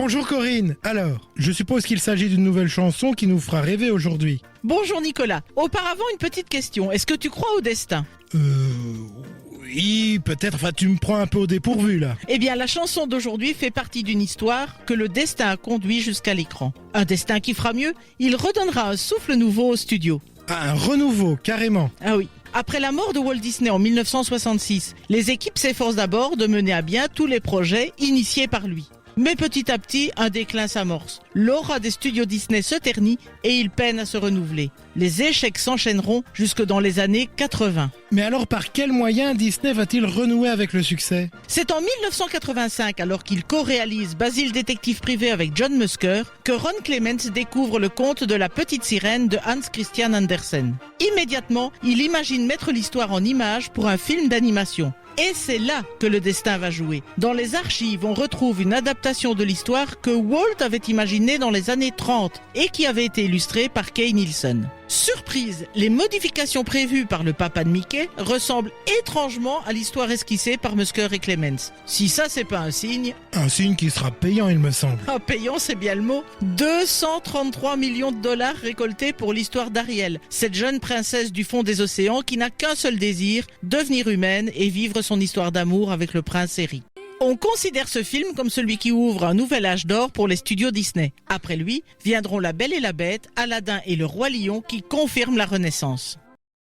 Bonjour Corinne. Alors, je suppose qu'il s'agit d'une nouvelle chanson qui nous fera rêver aujourd'hui. Bonjour Nicolas. Auparavant, une petite question. Est-ce que tu crois au destin ? Oui, peut-être. Enfin, tu me prends un peu au dépourvu là. Eh bien, la chanson d'aujourd'hui fait partie d'une histoire que le destin a conduit jusqu'à l'écran. Un destin qui fera mieux, il redonnera un souffle nouveau au studio. Ah, un renouveau, carrément. Ah oui. Après la mort de Walt Disney en 1966, les équipes s'efforcent d'abord de mener à bien tous les projets initiés par lui. Mais petit à petit, un déclin s'amorce. L'aura des studios Disney se ternit et ils peinent à se renouveler. Les échecs s'enchaîneront jusque dans les années 80. Mais alors, par quels moyens Disney va-t-il renouer avec le succès ? C'est en 1985, alors qu'il co-réalise Basil Détective Privé avec John Musker, que Ron Clements découvre le conte de la petite sirène de Hans Christian Andersen. Immédiatement, il imagine mettre l'histoire en images pour un film d'animation. Et c'est là que le destin va jouer. Dans les archives, on retrouve une adaptation de l'histoire que Walt avait imaginée dans les années 30 et qui avait été illustrée par Kay Nielsen. Surprise, les modifications prévues par le papa de Mickey ressemblent étrangement à l'histoire esquissée par Musker et Clements. Si ça, c'est pas un signe... Un signe qui sera payant, il me semble. Ah, payant, c'est bien le mot. 233 millions de dollars récoltés pour l'histoire d'Ariel, cette jeune princesse du fond des océans qui n'a qu'un seul désir, devenir humaine et vivre son histoire d'amour avec le prince Eric. On considère ce film comme celui qui ouvre un nouvel âge d'or pour les studios Disney. Après lui, viendront La Belle et la Bête, Aladdin et le Roi Lion qui confirment la renaissance.